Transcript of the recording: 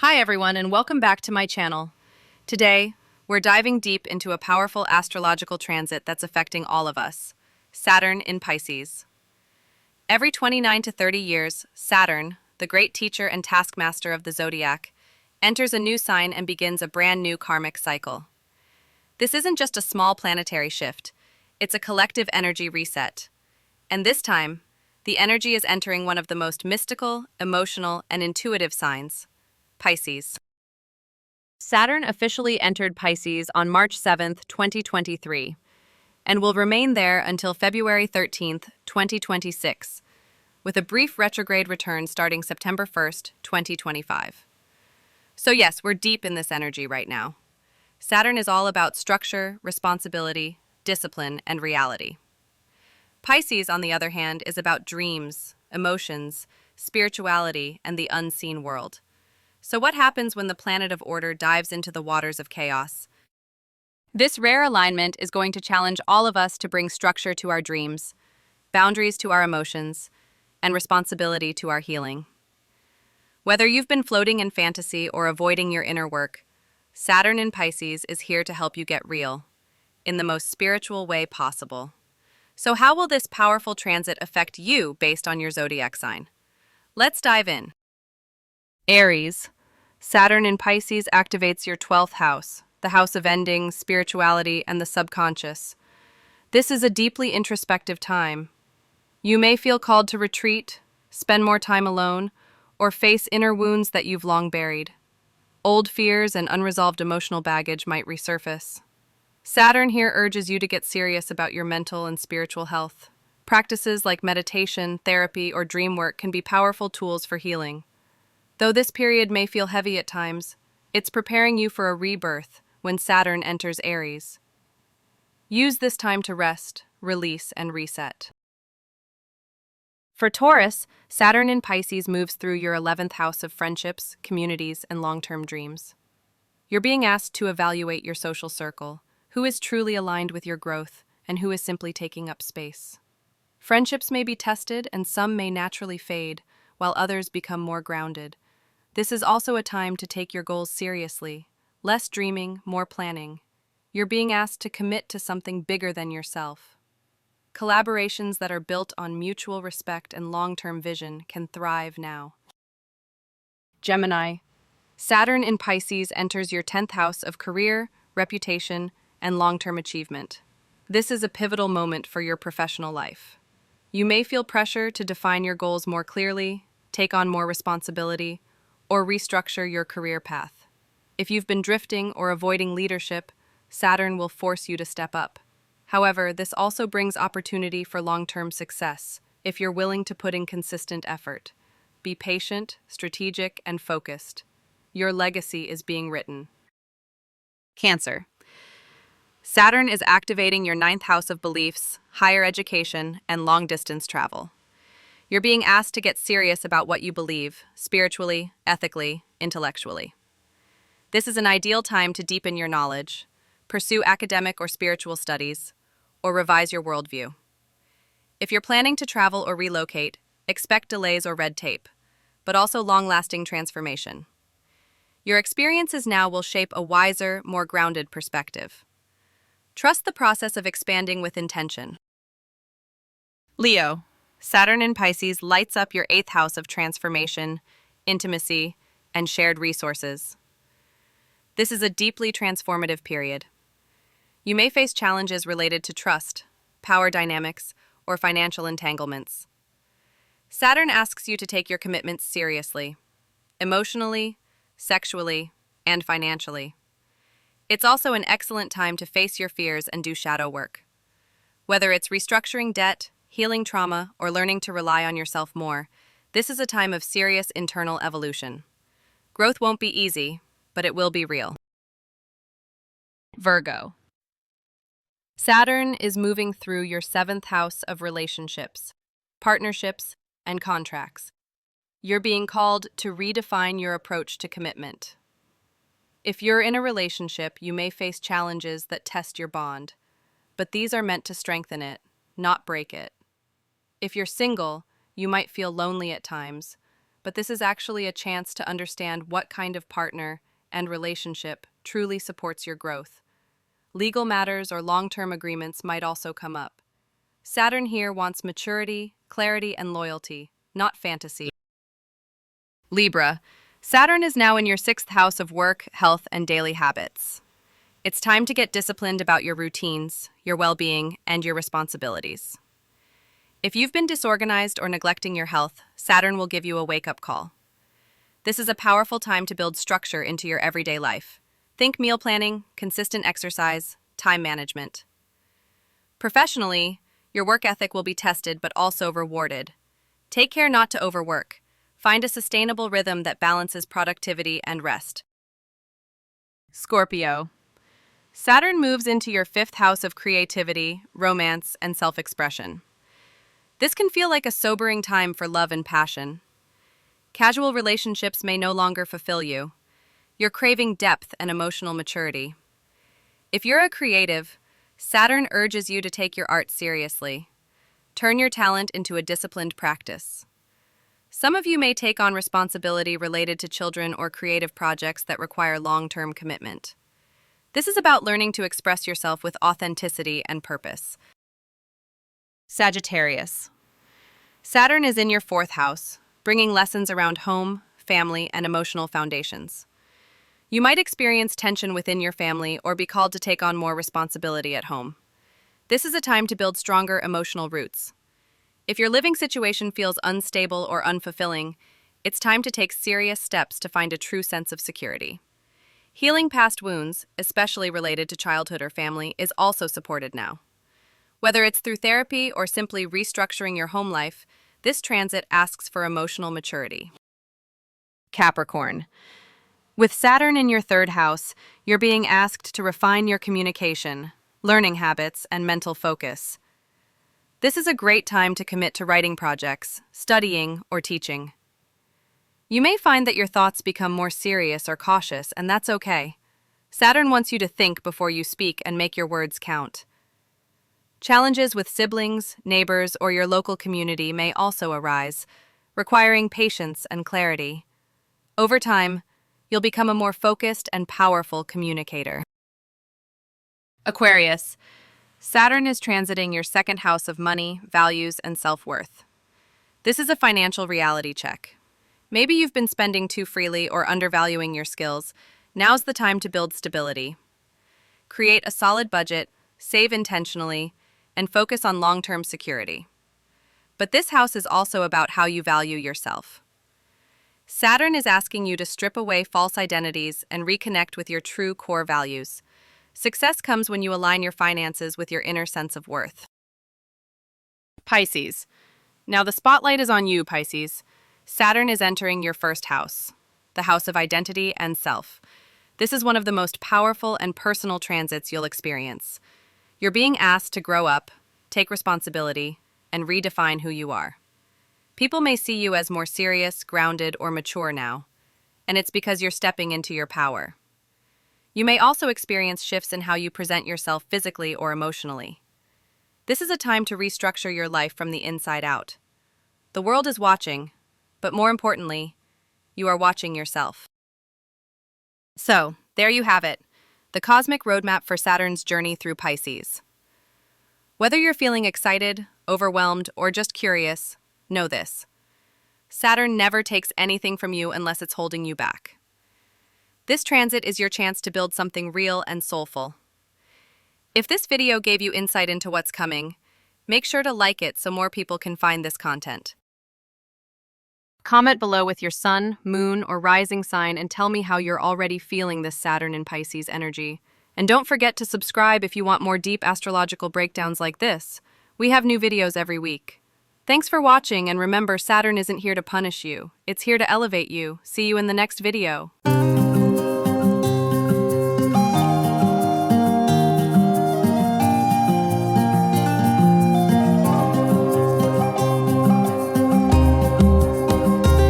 Hi everyone and welcome back to my channel. Today, we're diving deep into a powerful astrological transit that's affecting all of us, Saturn in Pisces. Every 29 to 30 years, Saturn, the great teacher and taskmaster of the Zodiac, enters a new sign and begins a brand new karmic cycle. This isn't just a small planetary shift, it's a collective energy reset. And this time, the energy is entering one of the most mystical, emotional, and intuitive signs, Pisces. Saturn officially entered Pisces on March 7, 2023, and will remain there until February 13, 2026, with a brief retrograde return starting September 1, 2025. So yes, we're deep in this energy right now. Saturn is all about structure, responsibility, discipline, and reality. Pisces, on the other hand, is about dreams, emotions, spirituality, and the unseen world. So what happens when the planet of order dives into the waters of chaos? This rare alignment is going to challenge all of us to bring structure to our dreams, boundaries to our emotions, and responsibility to our healing. Whether you've been floating in fantasy or avoiding your inner work, Saturn in Pisces is here to help you get real, in the most spiritual way possible. So how will this powerful transit affect you based on your zodiac sign? Let's dive in. Aries. Saturn in Pisces activates your 12th house, the house of endings, spirituality, and the subconscious. This is a deeply introspective time. You may feel called to retreat, spend more time alone, or face inner wounds that you've long buried. Old fears and unresolved emotional baggage might resurface. Saturn here urges you to get serious about your mental and spiritual health. Practices like meditation, therapy, or dream work can be powerful tools for healing. Though this period may feel heavy at times, it's preparing you for a rebirth when Saturn enters Aries. Use this time to rest, release, and reset. For Taurus, Saturn in Pisces moves through your 11th house of friendships, communities, and long-term dreams. You're being asked to evaluate your social circle, who is truly aligned with your growth, and who is simply taking up space. Friendships may be tested, and some may naturally fade, while others become more grounded. This is also a time to take your goals seriously. Less dreaming, more planning. You're being asked to commit to something bigger than yourself. Collaborations that are built on mutual respect and long-term vision can thrive now. Gemini. Saturn in Pisces enters your 10th house of career, reputation, and long-term achievement. This is a pivotal moment for your professional life. You may feel pressure to define your goals more clearly, take on more responsibility, or restructure your career path. If you've been drifting or avoiding leadership, Saturn will force you to step up. However, this also brings opportunity for long-term success if you're willing to put in consistent effort. Be patient, strategic, and focused. Your legacy is being written. Cancer. Saturn is activating your 9th house of beliefs, higher education, and long-distance travel. You're being asked to get serious about what you believe, spiritually, ethically, intellectually. This is an ideal time to deepen your knowledge, pursue academic or spiritual studies, or revise your worldview. If you're planning to travel or relocate, expect delays or red tape, but also long-lasting transformation. Your experiences now will shape a wiser, more grounded perspective. Trust the process of expanding with intention. Leo. Saturn in Pisces lights up your 8th house of transformation, intimacy, and shared resources. This is a deeply transformative period. You may face challenges related to trust, power dynamics, or financial entanglements. Saturn asks you to take your commitments seriously, emotionally, sexually, and financially. It's also an excellent time to face your fears and do shadow work. Whether it's restructuring debt, healing trauma, or learning to rely on yourself more, this is a time of serious internal evolution. Growth won't be easy, but it will be real. Virgo. Saturn is moving through your 7th house of relationships, partnerships, and contracts. You're being called to redefine your approach to commitment. If you're in a relationship, you may face challenges that test your bond, but these are meant to strengthen it, not break it. If you're single, you might feel lonely at times, but this is actually a chance to understand what kind of partner and relationship truly supports your growth. Legal matters or long-term agreements might also come up. Saturn here wants maturity, clarity, and loyalty, not fantasy. Libra. Saturn is now in your 6th house of work, health, and daily habits. It's time to get disciplined about your routines, your well-being, and your responsibilities. If you've been disorganized or neglecting your health, Saturn will give you a wake-up call. This is a powerful time to build structure into your everyday life. Think meal planning, consistent exercise, time management. Professionally, your work ethic will be tested but also rewarded. Take care not to overwork. Find a sustainable rhythm that balances productivity and rest. Scorpio. Saturn moves into your 5th house of creativity, romance, and self-expression. This can feel like a sobering time for love and passion. Casual relationships may no longer fulfill you. You're craving depth and emotional maturity. If you're a creative, Saturn urges you to take your art seriously. Turn your talent into a disciplined practice. Some of you may take on responsibility related to children or creative projects that require long-term commitment. This is about learning to express yourself with authenticity and purpose. Sagittarius. Saturn is in your 4th house, bringing lessons around home, family, and emotional foundations. You might experience tension within your family or be called to take on more responsibility at home. This is a time to build stronger emotional roots. If your living situation feels unstable or unfulfilling, it's time to take serious steps to find a true sense of security. Healing past wounds, especially related to childhood or family, is also supported now. Whether it's through therapy or simply restructuring your home life, this transit asks for emotional maturity. Capricorn. With Saturn in your 3rd house, you're being asked to refine your communication, learning habits, and mental focus. This is a great time to commit to writing projects, studying, or teaching. You may find that your thoughts become more serious or cautious, and that's okay. Saturn wants you to think before you speak and make your words count. Challenges with siblings, neighbors, or your local community may also arise, requiring patience and clarity. Over time, you'll become a more focused and powerful communicator. Aquarius. Saturn is transiting your 2nd house of money, values, and self-worth. This is a financial reality check. Maybe you've been spending too freely or undervaluing your skills. Now's the time to build stability. Create a solid budget, save intentionally, and focus on long-term security. But this house is also about how you value yourself. Saturn is asking you to strip away false identities and reconnect with your true core values. Success comes when you align your finances with your inner sense of worth. Pisces. Now the spotlight is on you, Pisces. Saturn is entering your 1st house, the house of identity and self. This is one of the most powerful and personal transits you'll experience. You're being asked to grow up, take responsibility, and redefine who you are. People may see you as more serious, grounded, or mature now, and it's because you're stepping into your power. You may also experience shifts in how you present yourself physically or emotionally. This is a time to restructure your life from the inside out. The world is watching, but more importantly, you are watching yourself. So, there you have it, the cosmic roadmap for Saturn's journey through Pisces. Whether you're feeling excited, overwhelmed, or just curious, know this. Saturn never takes anything from you unless it's holding you back. This transit is your chance to build something real and soulful. If this video gave you insight into what's coming, make sure to like it so more people can find this content. Comment below with your sun, moon, or rising sign and tell me how you're already feeling this Saturn in Pisces energy. And don't forget to subscribe if you want more deep astrological breakdowns like this. We have new videos every week. Thanks for watching, and remember, Saturn isn't here to punish you. It's here to elevate you. See you in the next video.